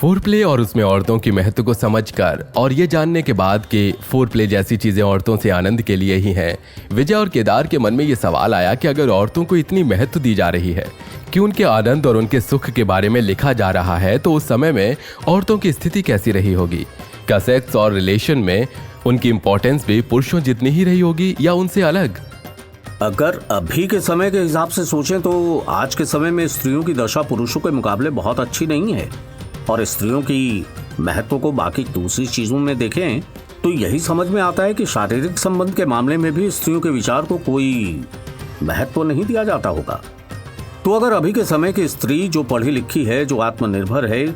Foreplay और उसमें औरतों की महत्व को समझकर और ये जानने के बाद कि फोरप्ले जैसी चीजें औरतों से आनंद के लिए ही हैं, विजय और केदार के मन में ये सवाल आया कि अगर औरतों को इतनी महत्व दी जा रही है कि उनके आनंद और उनके सुख के बारे में लिखा जा रहा है, तो उस समय में औरतों की स्थिति कैसी रही होगी? क्या सेक्स और रिलेशन में उनकी इंपॉर्टेंस भी पुरुषों जितनी ही रही होगी या उनसे अलग? अगर अभी के समय के हिसाब से सोचें तो आज के समय में स्त्रियों की दशा पुरुषों के मुकाबले बहुत अच्छी नहीं है। और स्त्रियों की महत्व को बाकी दूसरी चीजों में देखें तो यही समझ में आता है कि शारीरिक संबंध के मामले में भी स्त्रियों के विचार को कोई महत्व नहीं दिया जाता होगा। तो अगर अभी के समय की स्त्री जो पढ़ी लिखी है, जो आत्मनिर्भर है,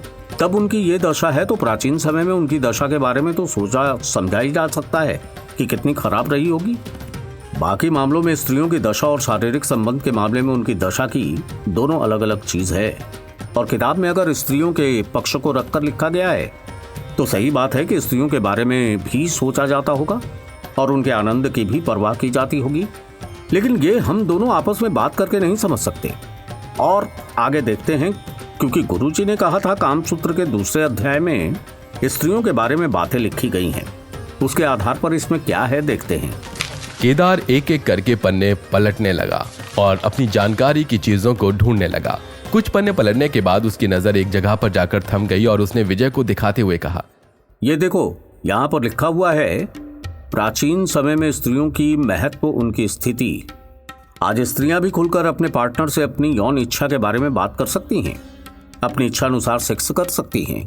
तब उनकी ये दशा है, तो प्राचीन समय में उनकी दशा के बारे में तो सोचा समझा ही जा सकता है कि कितनी खराब रही होगी। बाकी मामलों में स्त्रियों की दशा और शारीरिक संबंध के मामले में उनकी दशा की दोनों अलग अलग चीज है। और किताब में अगर स्त्रियों के पक्ष को रखकर लिखा गया है तो सही बात है कि स्त्रियों के बारे में भी सोचा जाता होगा और उनके आनंद की भी परवाह की जाती होगी। लेकिन ये हम दोनों आपस में बात करके नहीं समझ सकते। और आगे देखते हैं, क्योंकि गुरुजी ने कहा था कामसूत्र के दूसरे अध्याय में स्त्रियों के बारे में बातें लिखी गई हैं। उसके आधार पर इसमें क्या है देखते हैं। केदार एक एक करके पन्ने पलटने लगा और अपनी जानकारी की चीजों को ढूंढने लगा। कुछ पन्ने पलटने के बाद उसकी नजर एक जगह पर जाकर थम गई और उसने विजय को दिखाते हुए कहा, ये देखो, यहाँ पर लिखा हुआ है प्राचीन समय में स्त्रियों की महत्व, उनकी स्थिति। आज स्त्रियां भी खुलकर अपने पार्टनर से अपनी यौन इच्छा के बारे में बात कर सकती हैं, अपनी इच्छा अनुसार सेक्स कर सकती हैं,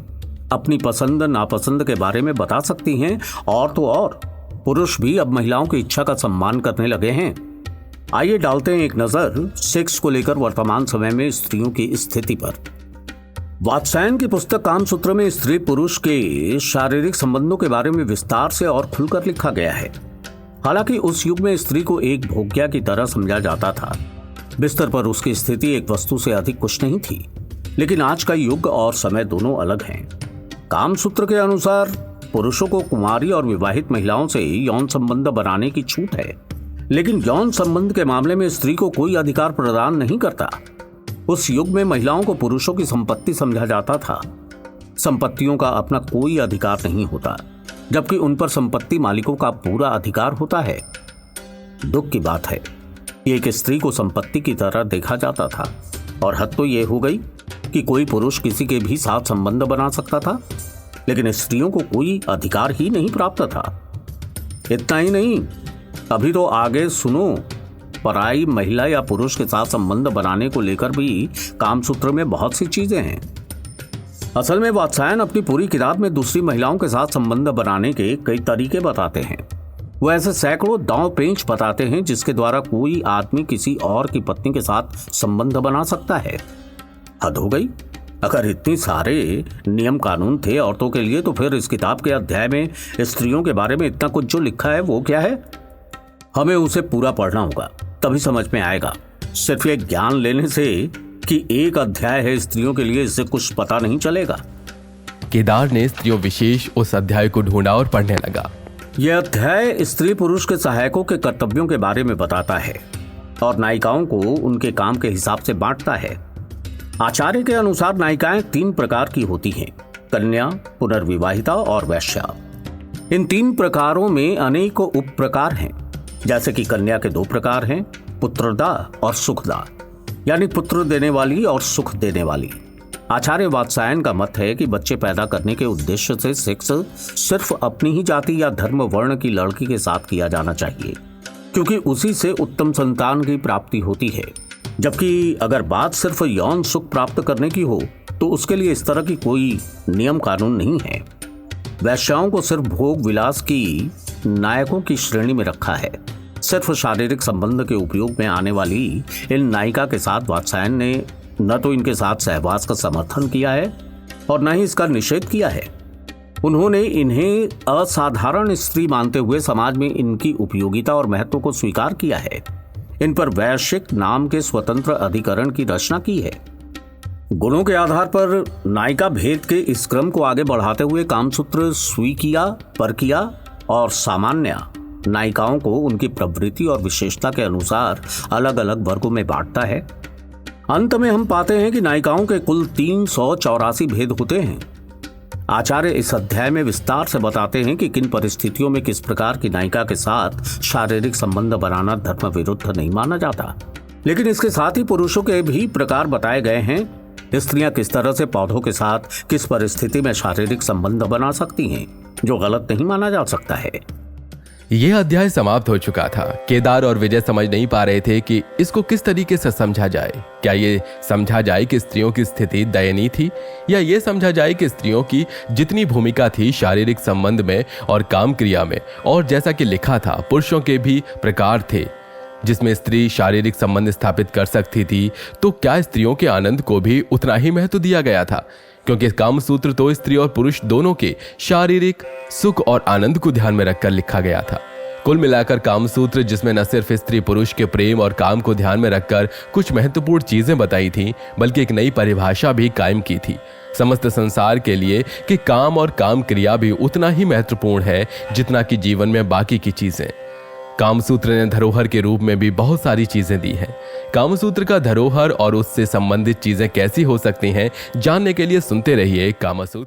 अपनी पसंद नापसंद के बारे में बता सकती हैं। और तो और पुरुष भी अब महिलाओं की इच्छा का सम्मान करने लगे हैं। आइए डालते हैं एक नजर सेक्स को लेकर वर्तमान समय में स्त्रियों की स्थिति पर। वात्स्यायन की पुस्तक कामसूत्र में स्त्री पुरुष के शारीरिक संबंधों के बारे में विस्तार से और खुलकर लिखा गया है। हालांकि उस युग में स्त्री को एक भोग्या की तरह समझा जाता था। बिस्तर पर उसकी स्थिति एक वस्तु से अधिक कुछ नहीं थी। लेकिन आज का युग और समय दोनों अलग हैं। कामसूत्र के अनुसार पुरुषों को कुंवारी और विवाहित महिलाओं से यौन संबंध बनाने की छूट है, लेकिन यौन संबंध के मामले में स्त्री को कोई अधिकार प्रदान नहीं करता। उस युग में महिलाओं को पुरुषों की संपत्ति समझा जाता था। संपत्तियों का अपना कोई अधिकार नहीं होता, जबकि उन पर संपत्ति मालिकों का पूरा अधिकार होता है। दुख की बात है कि एक स्त्री को संपत्ति की तरह देखा जाता था। और हद तो यह हो गई कि कोई पुरुष किसी के भी साथ संबंध बना सकता था, लेकिन स्त्रियों को कोई अधिकार ही नहीं प्राप्त था। इतना ही नहीं, अभी तो आगे सुनो, पराई महिला या पुरुष के साथ संबंध बनाने को लेकर भी कामसूत्र में बहुत सी चीजें हैं। असल में वात्स्यायन अपनी पूरी किताब में दूसरी महिलाओं के साथ संबंध बनाने के कई तरीके बताते हैं। वो ऐसे सैकड़ों दांव पेंच बताते हैं जिसके द्वारा कोई आदमी किसी और की पत्नी के साथ संबंध बना सकता है। हद हो गई। अगर इतने सारे नियम कानून थे औरतों के लिए, तो फिर इस किताब के अध्याय में स्त्रियों के बारे में इतना कुछ जो लिखा है वो क्या है? हमें उसे पूरा पढ़ना होगा, तभी समझ में आएगा। सिर्फ ये ज्ञान लेने से कि एक अध्याय है स्त्रियों के लिए, इससे कुछ पता नहीं चलेगा। केदार ने स्त्रियों विशेष उस अध्याय को ढूंढा और पढ़ने लगा। यह अध्याय स्त्री पुरुष के सहायकों के कर्तव्यों के बारे में बताता है और नायिकाओं को उनके काम के हिसाब से बांटता है। आचार्य के अनुसार नायिकाएं 3 प्रकार की होती हैं: कन्या, पुनर्विवाहिता और वैश्या। इन 3 प्रकारों में अनेक उप प्रकार हैं। जैसे कि कन्या के 2 प्रकार हैं, पुत्रदा और सुखदा, यानी पुत्र देने वाली और सुख देने वाली। आचार्य वात्स्यायन का मत है कि बच्चे पैदा करने के उद्देश्य से सेक्स सिर्फ अपनी ही जाति या धर्म वर्ण की लड़की के साथ किया जाना चाहिए, क्योंकि उसी से उत्तम संतान की प्राप्ति होती है। जबकि अगर बात सिर्फ यौन सुख प्राप्त करने की हो तो उसके लिए इस तरह की कोई नियम कानून नहीं है। वैश्याओं को सिर्फ भोग विलास की नायकों की श्रेणी में रखा है। सिर्फ शारीरिक संबंध के उपयोग में आने वाली इन नायिका के साथ वात्स्यायन ने न तो इनके साथ सहवास का समर्थन किया है और न ही इसका निषेध किया है। उन्होंने इन्हें असाधारण स्त्री मानते हुए समाज में इनकी उपयोगिता और महत्व को स्वीकार किया है। इन पर वैश्यिक नाम के स्वतंत्र अधिकरण की रचना की है। गुणों के आधार पर नायिका भेद के इस क्रम को आगे बढ़ाते हुए कामसूत्र स्वीकिया, परकिया और सामान्य नायिकाओं को उनकी प्रवृत्ति और विशेषता के अनुसार अलग अलग वर्गों में बांटता है। अंत में हम पाते हैं कि नायिकाओं के कुल 384 भेद होते हैं। आचार्य इस अध्याय में विस्तार से बताते हैं कि किन परिस्थितियों में किस प्रकार की नायिका के साथ शारीरिक संबंध बनाना धर्म विरुद्ध नहीं माना जाता। लेकिन इसके साथ ही पुरुषों के भी प्रकार बताए गए हैं। स्त्रियां किस तरह से पौधों के साथ किस परिस्थिति में शारीरिक संबंध बना सकती हैं, जो गलत नहीं माना जा सकता है। यह अध्याय समाप्त हो चुका था। केदार और विजय समझ नहीं पा रहे थे कि इसको किस तरीके से समझा जाए। क्या ये समझा जाए कि स्त्रियों की स्थिति दयनीय थी, या ये समझा जाए कि स्त्रियों की जितनी भूमिका थी शारीरिक संबंध में और काम क्रिया में, और जैसा कि लिखा था पुरुषों के भी प्रकार थे जिसमें स्त्री शारीरिक संबंध स्थापित कर सकती थी, तो क्या स्त्रियों के आनंद को भी उतना ही महत्व दिया गया था? क्योंकि कामसूत्र तो स्त्री और पुरुष दोनों के शारीरिक सुख और आनंद को ध्यान में रखकर लिखा गया था। कुल मिलाकर कामसूत्र, जिसमें न सिर्फ स्त्री पुरुष के प्रेम और काम को ध्यान में रखकर कुछ महत्वपूर्ण चीजें बताई थीं, बल्कि एक नई परिभाषा भी कायम की थी समस्त संसार के लिए कि काम और काम क्रिया भी उतना ही महत्वपूर्ण है जितना कि जीवन में बाकी की चीजें। कामसूत्र ने धरोहर के रूप में भी बहुत सारी चीजें दी हैं। कामसूत्र का धरोहर और उससे संबंधित चीजें कैसी हो सकती हैं, जानने के लिए सुनते रहिए कामसूत्र।